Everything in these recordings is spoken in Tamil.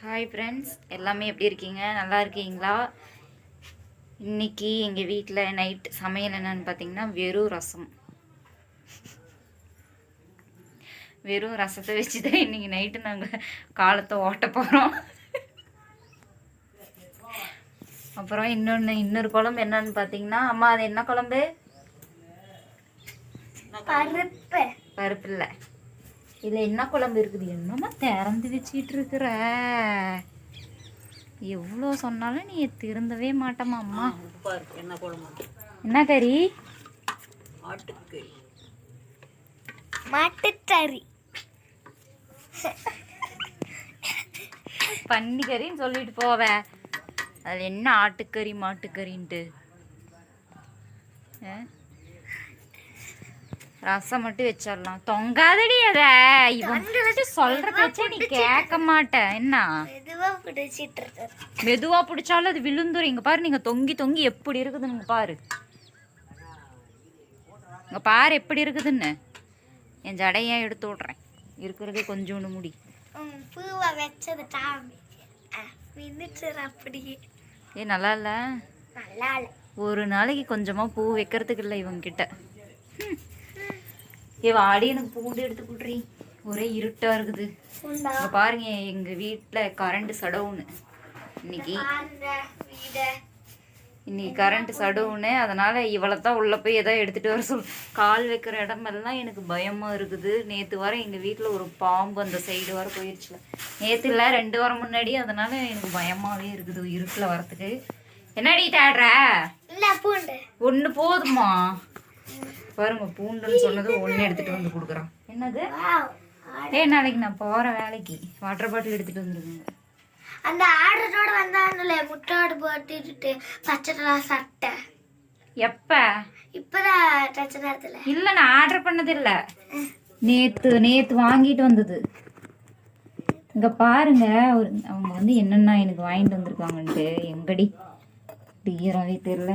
ஹாய் ஃப்ரெண்ட்ஸ், எல்லாமே எப்படி இருக்கீங்க? நல்லா இருக்கீங்களா? இன்னைக்கு எங்கள் வீட்டில் நைட் சமையல் என்னன்னு பார்த்தீங்கன்னா வெறும் ரசத்தை வச்சு தான் இன்றைக்கி நைட்டு நாங்கள் காலத்தை ஓட்ட போகிறோம். அப்புறம் இன்னொரு குழம்பு என்னன்னு பார்த்தீங்கன்னா, அம்மா அது என்ன குழம்பு? பருப்பு இல்லை, இதில் என்ன குழம்பு இருக்குது? என்னம்மா திறந்து வச்சிட்டு இருக்கிற? எவ்வளோ சொன்னாலும் நீ திருந்தவே மாட்டேம்மா. அம்மா என்ன குழம்பு? என்ன கறி? மாட்டுக்கறி. பன்னிக்கறின்னு சொல்லிட்டு போவேன். அதில் என்ன ஆட்டுக்கறி மாட்டுக்கறின்ட்டு? ரசம் மட்டும் வச்சிடலாம். தொங்காதடி அத. இவன் சொல்ற பேச்ச நீ கேட்க மாட்ட. என்ன மெதுவா பிடிச்சாலும் அது விழுந்துரும். இங்க பாரு, நீங்க தொங்கி தொங்கி எப்படி இருக்குதுன்னு பாரு. இங்க பாரு எப்படி இருக்குதுன்னு. என் ஜடையா எடுத்து விட்றேன். இருக்கிறதே கொஞ்சோண்டு முடி. ஏ நல்லா இல்ல? ஒரு நாளைக்கு கொஞ்சமா பூ வைக்கிறதுக்கு இல்லை இவங்க கிட்ட. ஏ வாடி, எனக்கு பூண்டு எடுத்து போட்டுறீ. ஒரே இருட்டா இருக்குது. பாருங்க, எங்க வீட்டுல கரண்ட் சடவுன்னு. இன்னைக்கு கரண்ட் சடவுன்னு. அதனால இவளைத்தான் உள்ள போய் ஏதோ எடுத்துட்டு வர சொல். கால் வைக்கிற இடமெல்லாம் எனக்கு பயமா இருக்குது. நேத்து வர எங்க வீட்டுல ஒரு பாம்பு அந்த சைடு வர போயிடுச்சுல. நேத்து இல்ல, 2 வாரம் முன்னாடி. அதனால எனக்கு பயமாவே இருக்குது இருட்டுல வரத்துக்கு. என்னடி தேடுற? ஒண்ணு போதுமா? பாருங்க, பூண்டுன்னு சொன்னது ஒன்று எடுத்துட்டு வந்து கொடுக்குறான். என்னது? நாளைக்கு நான் போற வேலைக்கு வாட்டர் பாட்டில் எடுத்துட்டு வந்துருங்க. அந்த ஆர்டரோட வந்தானுல முட்டோடு போட்டுட்டு பச்சை கலர் சட்டை. எப்ப? இப்பதான் டச் நேரத்துல. இல்ல, நான் ஆர்டர் பண்ணது இல்ல. நேத்து வாங்கிட்டு வந்தது. இங்க பாருங்க, அவங்க வந்து என்னென்ன எனக்கு வாங்கிட்டு வந்திருக்காங்கன்ட்டு. எங்கடி கிளியராகவே தெரியல.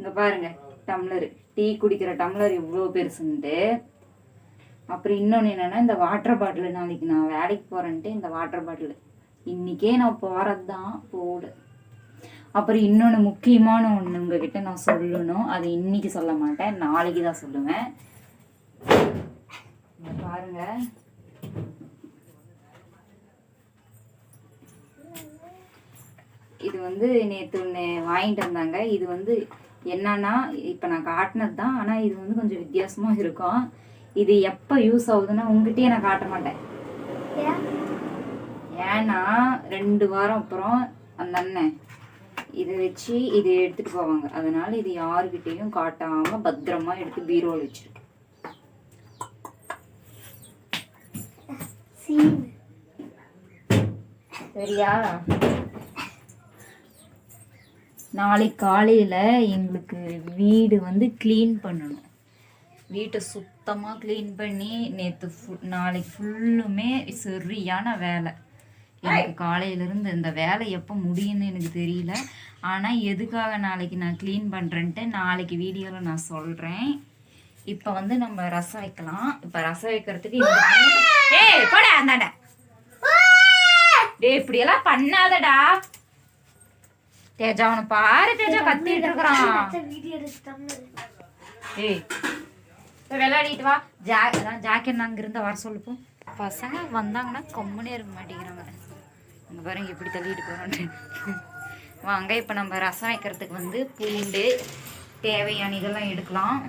இங்க பாருங்க, டம்ளர், டீ குடிக்கிற டம்ளர் இவ்வளோ பெருசுன்ட்டு. அப்புறம் இன்னொன்று என்னன்னா, இந்த வாட்டர் பாட்டில் நாளைக்கு நான் வேலைக்கு போறேன்ட்டு இந்த வாட்டர் பாட்டில் இன்னைக்கே நான் போறது தான் போடு. அப்புறம் இன்னொன்று முக்கியமான ஒன்று உங்ககிட்ட நான் சொல்லணும். அது இன்னைக்கு சொல்ல மாட்டேன், நாளைக்கு தான் சொல்லுவேன். பாருங்க, இது வந்து நேற்று ஒன்று வாங்கிட்டு வந்தாங்க. இது வந்து என்னன்னா, இப்போ நான் காட்டினது தான், ஆனால் இது வந்து கொஞ்சம் வித்தியாசமாக இருக்கும். இது எப்போ யூஸ் ஆகுதுன்னா உங்ககிட்டயே நான் காட்ட மாட்டேன். ஏன்னா 2 வாரம் அப்புறம் அந்த அண்ணன் இதை வச்சு இதை எடுத்துட்டு போவாங்க. அதனால இது யாருக்கிட்டையும் காட்டாம பத்திரமா எடுத்து பீரோவில் வச்சிருக்கு. சரியா? நாளைக்கு காலையில் எங்களுக்கு வீடு வந்து க்ளீன் பண்ணணும். வீட்டை சுத்தமாக க்ளீன் பண்ணி நாளைக்கு ஃபுல்லுமே சரியான வேலை. எனக்கு காலையிலேருந்து இந்த வேலை எப்போ முடியும்னு எனக்கு தெரியல. ஆனால் எதுக்காக நாளைக்கு நான் க்ளீன் பண்ணுறேன்ட்டு நாளைக்கு வீடியோவில் நான் சொல்கிறேன். இப்போ வந்து நம்ம ரசம் வைக்கலாம். இப்போ ரசம் வைக்கிறதுக்கு போட அந்தாண்ட. இப்படியெல்லாம் பண்ணாதடா தேஜா. அவனை பாரு தேஜா, கத்திட்டு இருக்கிறான். விளையாடிட்டு வா. ஜாக்கெட் அங்க இருந்தா வர சொல்லுப்போம். பசங்க வந்தாங்கன்னா கம்முனே இருக்க மாட்டேங்கிறாங்க. அங்க பாருங்க எப்படி தள்ளிட்டு போறோம். வாங்க, இப்ப நம்ம ரசம் வைக்கிறதுக்கு வந்து பூண்டு தேவையான இதெல்லாம் எடுக்கலாம்.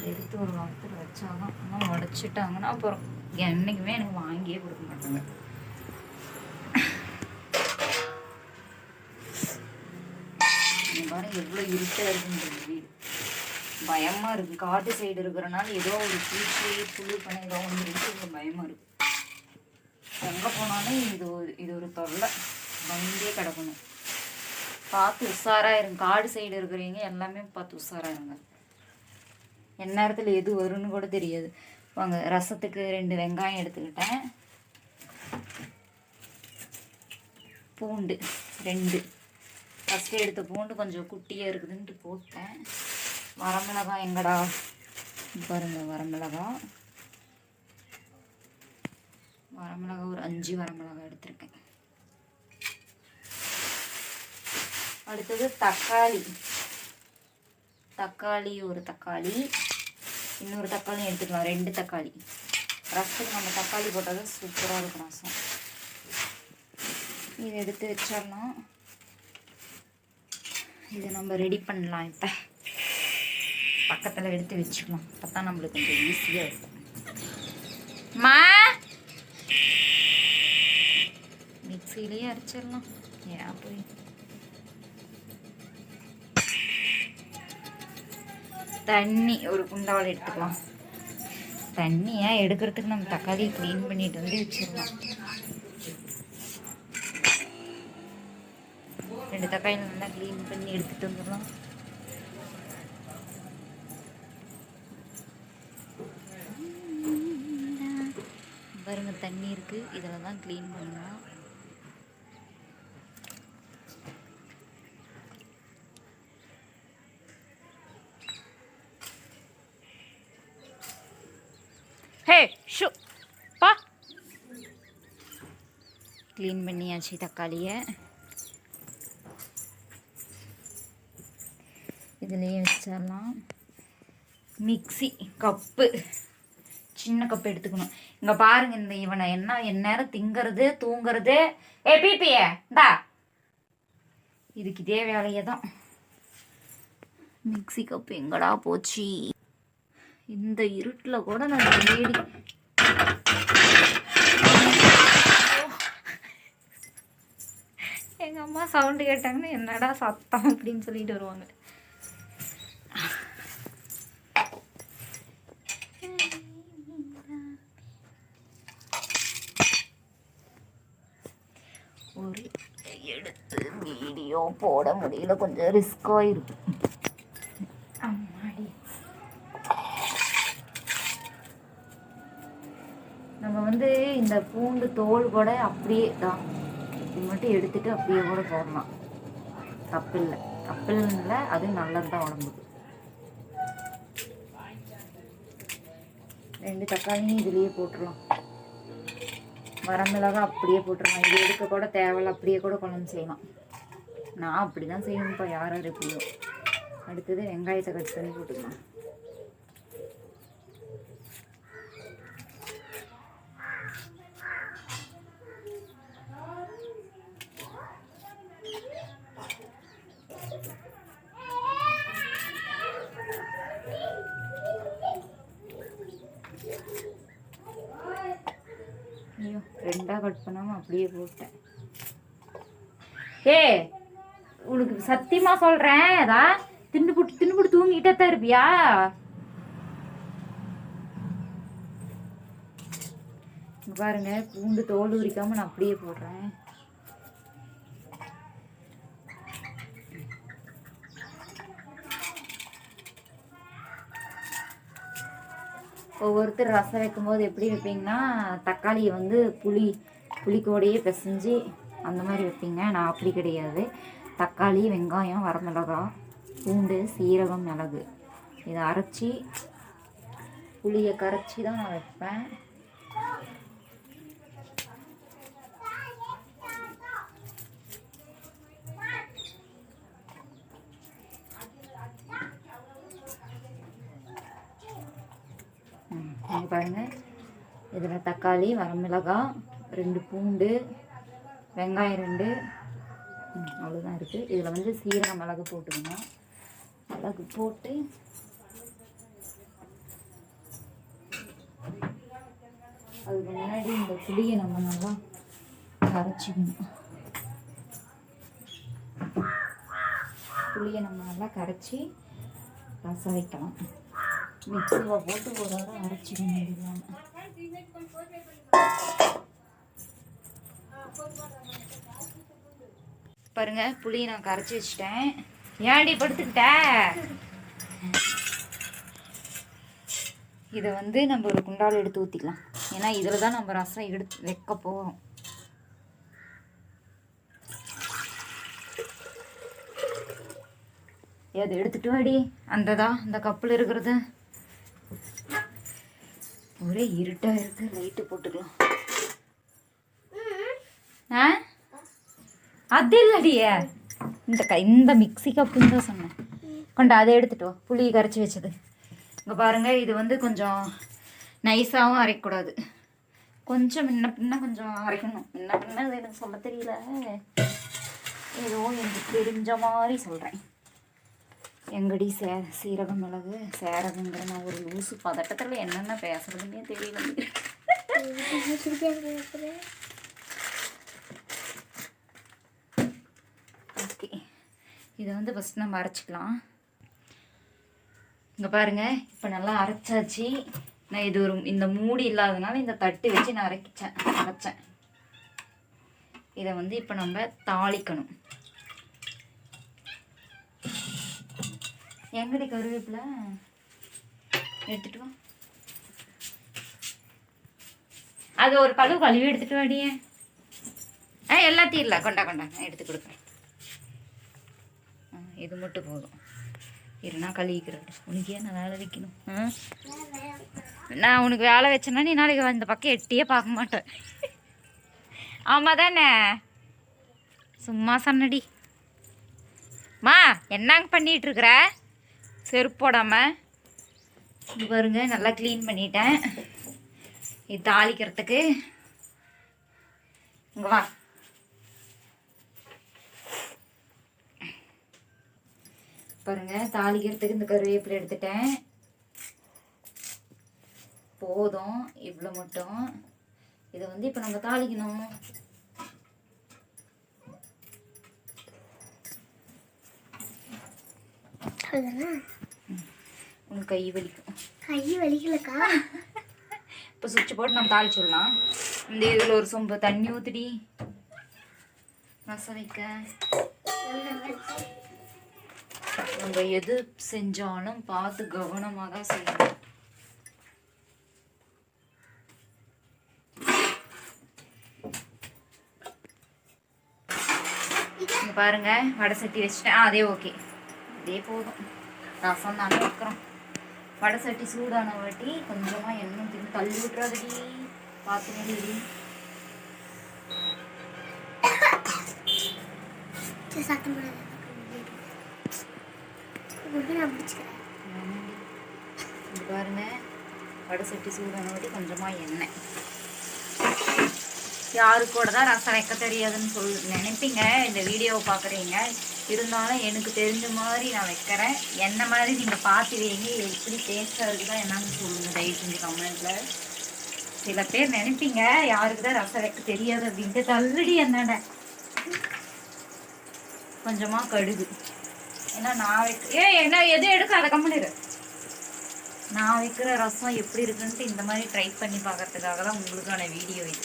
எடுத்து ஒரு வாரத்தில் வச்சாலும் ஆனால் உடைச்சிட்டாங்கன்னா அப்புறம் என்னைக்குமே எனக்கு வாங்கியே கொடுக்க மாட்டாங்க. பாருங்க எவ்வளோ இருட்டாக இருக்குன்ற வீடு. பயமாக இருக்குது. காட்டு சைடு இருக்கிறனால ஏதோ ஒரு பூச்சி புழு பண்ண ஏதோ ஒன்று இருக்கு. பயமாக இருக்குது. எங்கே போனாலும் இது ஒரு தொல்லை. வந்தே கிடக்கணும். பார்த்து உஷாராக இருங்க. காடு சைடு இருக்கிறவங்க எல்லாமே பார்த்து உஷாராக இருங்க. எந்நேரத்தில் எது வரும்னு கூட தெரியாது. வாங்க, ரசத்துக்கு 2 வெங்காயம் எடுத்துக்கிட்டேன். பூண்டு 2. ஃபஸ்ட்டு எடுத்த பூண்டு கொஞ்சம் குட்டியாக இருக்குதுன்ட்டு போட்டேன். வரமிளகாய் எங்கடா பாருங்க, வரமிளகாய் வரமிளகா ஒரு 5 வரமிளகா எடுத்திருக்கேன். அடுத்தது தக்காளி ஒரு தக்காளி, இன்னொரு தக்காளி எடுத்துக்கலாம், 2 தக்காளி. ரசத்துக்கு நம்ம தக்காளி போட்டால் தான் சூப்பராக இருக்கும் ரசம். இதை எடுத்து வச்சிடலாம். இதை நம்ம ரெடி பண்ணலாம். இப்போ பக்கத்தில் எடுத்து வச்சுக்கலாம், அப்போ தான் நம்மளுக்கு கொஞ்சம் ஈஸியாக இருக்கும். மிக்சிலேயே அரைச்சிடலாம். ஏன் போய் தண்ணி ஒரு குண்டாவில் எடுத்துக்கலாம். தண்ணியை எடுக்கிறதுக்கு நம்ம தக்காளியை க்ளீன் பண்ணிட்டு வந்து வச்சிடலாம். 2 தக்காளி நல்லா க்ளீன் பண்ணி எடுத்துகிட்டு வந்துடலாம். பாருங்க தண்ணி இருக்குது, இதில் தான் க்ளீன் பண்ணலாம். க்ளீன் பண்ணியாச்சு தக்காளியை. இதுலேயே வச்சிடலாம். மிக்ஸி கப்பு, சின்ன கப்பு எடுத்துக்கணும். இங்கே பாருங்க, இந்த இவனை என் நேரம் திங்கிறது தூங்குறது. பிபிஏ இந்தா, இதுக்கு இதே வேலையை தான். மிக்ஸி கப்பு எங்கடா போச்சு? இந்த இருட்டில் கூட நான் தேடி எங்கள் அம்மா சவுண்டு கேட்டாங்கன்னா என்னடா சத்தம் அப்படின்னு சொல்லிட்டு வருவாங்க. ஒரு எடுத்து வீடியோ போட முடியல, கொஞ்சம் ரிஸ்காக இருக்கு. நம்ம வந்து இந்த பூண்டு தோல் கூட அப்படியே தான் இது மட்டும் எடுத்துட்டு அப்படியே கூட போடலாம், தப்பு இல்லை. அது நல்லது தான் உடம்புக்கு. 2 தக்காளியும் இதுலேயே போட்டுடலாம். வரமிளகா அப்படியே போட்டுடலாம். இது எடுக்க கூட தேவையில்ல, அப்படியே கூட குழம்பு செய்யலாம். நான் அப்படி தான் செய்யணும்ப்பா, யார் எப்படியோ. அடுத்தது வெங்காயத்தை கட் பண்ணி போட்டுக்கலாம். ஐயோ, 2ஆ கட் பண்ணாமல் அப்படியே போட்டேன். உனக்கு சத்தியமா சொல்றேன், அதா தின்னு தூங்கிட்டே தான் இருப்பியா? பாருங்க, பூண்டு தோல் உரிக்காம நான் அப்படியே போடுறேன். ஒவ்வொருத்தர் ரசம் வைக்கும்போது எப்படி வைப்பீங்கன்னா, தக்காளியை வந்து புளிக்கோடையே பிசைஞ்சு அந்த மாதிரி வைப்பீங்க. நான் அப்படி கிடையாது. தக்காளி, வெங்காயம், வரமிளகாய், பூண்டு, சீரகம், மிளகு இதை அரைச்சி புளியை கரைச்சி தான் நான் வைப்பேன். பாருங்கள், இதில் தக்காளி, வரமிளகாய், 2 பூண்டு, வெங்காயம் 2, அவ்வளோதான் இருக்குது. இதில் வந்து சீரக மிளகு போட்டுக்கணும். மிளகு போட்டு அதுக்கு முன்னாடி இந்த புளியை நம்ம நல்லா கரைச்சிக்கணும். புளியை நம்ம நல்லா கரைச்சி ரசம் வைக்கலாம். மிக்ஸியில் போட்டு ஒரு தடவை அரைச்சிக்க முடியலாம். பாருங்க, புளியை நான் கரைச்சி வச்சுட்டேன். ஏன்டி படுத்துக்கிட்ட? இதை வந்து நம்ம ஒரு குண்டால் எடுத்து ஊற்றிக்கலாம். ஏன்னா இதில் தான் நம்ம ரசம் எடுத்து வைக்க போகிறோம். அதை எடுத்துட்டு வாடி. அந்த கப்பில் இருக்கிறது. ஒரே இருட்டாக இருக்குது, லைட்டு போட்டுக்கலாம். ஆ அது இல்லடியே, இந்த மிக்ஸி கப்புன்னு தான் சொன்னேன். கொண்டா அதை எடுத்துட்டு வா, புளி கரைச்சி வச்சது. இங்கே பாருங்கள், இது வந்து கொஞ்சம் நைஸாகவும் அரைக்கக்கூடாது, கொஞ்சம் முன்ன பின்ன கொஞ்சம் அரைக்கணும். முன்ன பின்ன அது எனக்கு சொல்ல தெரியல, ஏதோ எனக்கு தெரிஞ்ச மாதிரி சொல்கிறேன். எங்கடி சீரகம் மிளகு சேரகங்கிற நான் ஒரு லூசு பதட்டத்தில் என்னென்ன பேசுறதுன்னே தெரியல. ஓகே, இதை வந்து ஃபஸ்ட் நம்ம அரைச்சிக்கலாம். இங்கே பாருங்கள், இப்போ நல்லா அரைச்சாச்சு. நான் இது இந்த மூடி இல்லாதனால இந்த தட்டு வச்சு நான் அரைச்சேன். இதை வந்து இப்போ நம்ம தாளிக்கணும். எங்கடி கருவேப்பிலை எடுத்துட்டு வா, அது ஒரு கழுவி எடுத்துட்டு வாடியே. எல்லாத்தையும் இல்லை, கொண்டா நான் எடுத்து கொடுப்பேன். இது மட்டும் போதும். இருனா கழுவிக்கிறேன். உனக்கு ஏன் நான் வேலை வைக்கணும்? நான் உனக்கு வேலை வச்சேன்னா நீ நாளைக்கு இந்த பக்கம் எட்டியே பார்க்க மாட்டேன். ஆமாம் தானே, சும்மா சொன்னடி. மா என்னங்க பண்ணிட்டு இருக்கிற? செருப்பு போடாமல். இது பாருங்க, நல்லா க்ளீன் பண்ணிட்டேன். இது தாளிக்கிறதுக்கு இங்கே வா. பாருங்க, தாளிக்கிறதுக்கு இந்த கருவேப்பிலை எடுத்துட்டேன். போதும் இவ்வளோ மட்டும். இதை வந்து இப்போ நம்ம தாளிக்கணும். உனக்கு கை வலிக்கும். கை வலிக்கலக்கா. இப்போ சுவிட்ச் போட்டு நம்ம தாளிச்சிடலாம். இந்த இதில் ஒரு சொம்பு தண்ணி ஊற்றுடி ரசம் வைக்க. நம்ம எது செஞ்சாலும் பார்த்து கவனமாக தான் செய்யணும். இங்கே பாருங்க, வடை சட்டி வச்சுட்டேன். அதே ஓகே, இதே போதும். ரசம் தானே வைக்கிறோம். வடை சட்டி சூடான வாட்டி கொஞ்சமாக எண்ணெய் தின்னு தள்ளி விட்டுறாதடி, பார்த்து நெடி. இது பாருங்க, வடை சட்டி சூடான வாட்டி கொஞ்சமாக எண்ணெய். யாரு கூட தான் ரசம் வைக்க தெரியாதுன்னு நினைப்பீங்க இந்த வீடியோவை பார்க்குறீங்க. இருந்தாலும் எனக்கு தெரிஞ்ச மாதிரி நான் வைக்கிறேன். என்ன மாதிரி நீங்கள் பார்த்து வைங்க, எப்படி டேஸ்ட்டாக இருக்குதா என்னன்னு சொல்லுங்கள் தயவு செஞ்சு கமெண்ட்டில். சில பேர் நினைப்பீங்க யாருக்கு தான் ரசம் வைக்க தெரியாது அப்படின்ட்டு. தள்ளுடி என்னட கொஞ்சமாக கடுகு. ஏன்னா நான் என்ன எதுவும் எடுக்காத கம்முனிரு. நான் வைக்கிற ரசம் எப்படி இருக்குன்ட்டு இந்த மாதிரி ட்ரை பண்ணி பார்க்கறதுக்காக தான் உங்களுக்கான வீடியோ இது.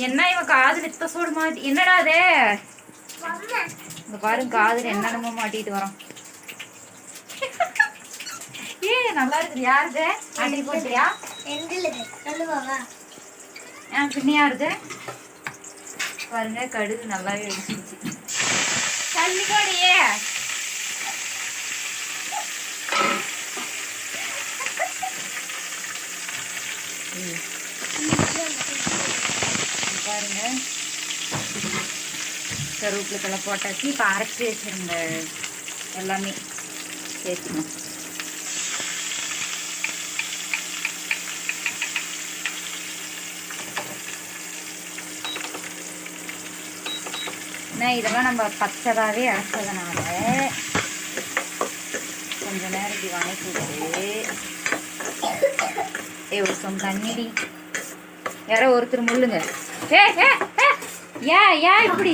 என்ன இவன் காது வித்த சோடு மாட்டி, என்னடா அது? இந்த பாருங்க, காதுல என்னென்னமோ மாட்டிட்டு வரோம். நல்லா இருக்குது. யாருது? அடி போட்டியா? பின்ன யாருது? பாருங்க, கடுகு நல்லாவே வெடிச்சிருச்சு. தள்ளி போடியே. பாருங்க, கருவேப்பிலை போட்டாச்சு. இப்போ அரைச்சி வச்சிருந்த எல்லாமே சேர்த்துக்கணும். இதெல்லாம் நம்ம பச்சதாவே அரைச்சதுனால கொஞ்ச நேரம் இப்படி வணக்கி விட்டு ஒரு சொம் தண்ணிடி. யாரோ ஒருத்தர் முள்ளுங்க. ஏன் இப்படி?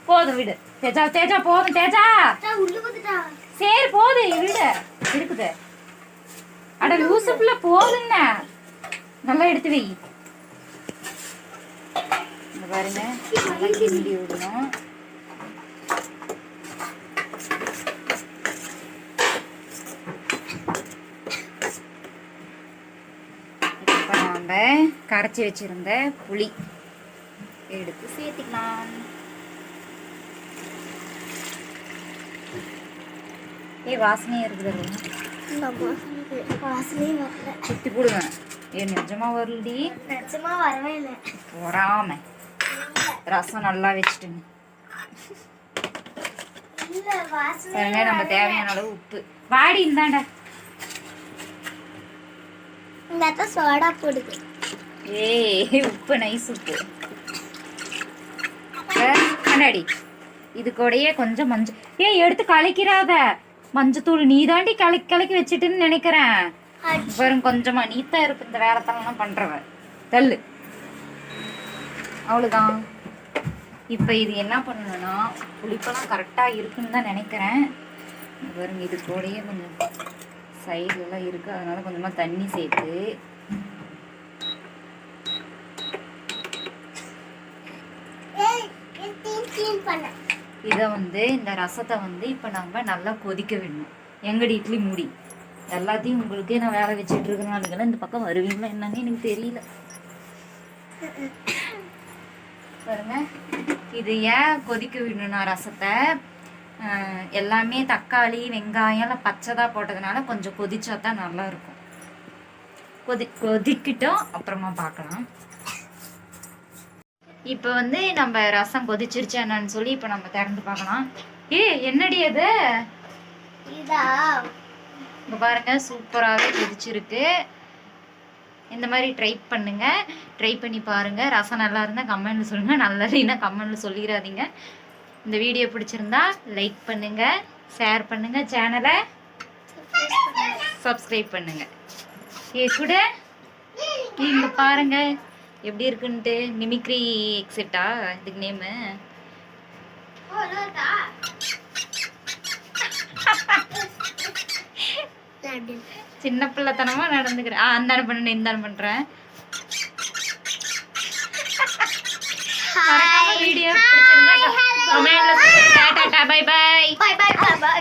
போதும் விடு தேஜா. தேஜா போதும் தேஜா. சரி போதும் விடு. இருக்குது. அட லூசுக்குள்ள போதுங்க. நல்லா எடுத்து வை. இந்த பாருங்க, நல்லா கிண்டி விடணும். இப்போ நம்ம கரைச்சி வச்சிருந்த புளி எடுத்து சேர்த்துக்கலாம். வாசனையே இருக்குது. வாசனையே வரல. சுத்தி போடுவேன். நிஜமா வரலடி. நிஜமா வரவே இல்லை. பொறாம ரசம் நல்லா வச்சுட்டுங்க. இல்ல வாசனை பாருங்க நம்ம தேவையான அளவு உப்பு. வாடி இந்தாண்டா. இந்த அத்தை சோடா போடுது. ஏய் உப்பு நைஸ் உப்பு. கண்ணாடி இது கூடயே கொஞ்சம் மஞ்சள். ஏய் எடுத்து கலக்கிறாத. மஞ்சத்தூள் நீ தாண்டி கலக்கி வச்சுட்டுன்னு நினைக்கிறேன். பாருங்க கொஞ்சமா நீத்தா இருக்கு இந்த வேலைத்தெல்லாம் பண்றவ. தள்ளு. அவ்வளவுதான். இப்போ இது என்ன பண்ணணும்னா புளிப்பெல்லாம் கரெக்டாக இருக்குன்னு தான் நினைக்கிறேன். பாருங்க இது கூடயே கொஞ்சம் சைட்லலாம் இருக்குது, அதனால கொஞ்சமாக தண்ணி சேர்த்து இதை வந்து இந்த ரசத்தை வந்து இப்போ நம்ம நல்லா கொதிக்க விடணும். எங்கடி இட்லி மூடி எல்லாத்தையும் உங்களுக்கே நான் வேலை வச்சுட்டு இருக்கிறனால இந்த பக்கம் வருவீங்களா என்னன்னு எனக்கு தெரியல. பாருங்க இது ஏன் கொதிக்க விடணும்னா ரசத்தை எல்லாமே தக்காளி வெங்காயம் பச்சைதாக போட்டதுனால கொஞ்சம் கொதிச்சா தான் நல்லா இருக்கும். கொதிக்கிட்டோம் அப்புறமா பார்க்கலாம். இப்போ வந்து நம்ம ரசம் கொதிச்சிருச்சா என்னன்னு சொல்லி இப்போ நம்ம திறந்து பார்க்கலாம். என்னடி அது? இங்க பாருங்க சூப்பராகவே கொதிச்சிருக்கு. இந்த மாதிரி ட்ரை பண்ணி பாருங்க. ரசம் நல்லா இருந்தால் கமெண்ட்ல சொல்லுங்க, நல்லா இல்லைன்னா கமெண்ட்ல சொல்லிடாதீங்க. இந்த வீடியோ பிடிச்சிருந்தா லைக் பண்ணுங்க, ஷேர் பண்ணுங்க, சேனலை சப்ஸ்கிரைப் பண்ணுங்க. கூட இங்க பாருங்க எப்படி இருக்குன்ட்டு. மிமிக்ரி எக்ஸிட்டா இதுக்கு நேமு. சின்ன பிள்ளைத்தனமா நடந்துக்கிறேன். அந்த பண்ணு இந்த பண்றேன். வீடியோ பிடிச்சிருந்தா கமெண்ட்ல tata bye bye. Bye bye bye by.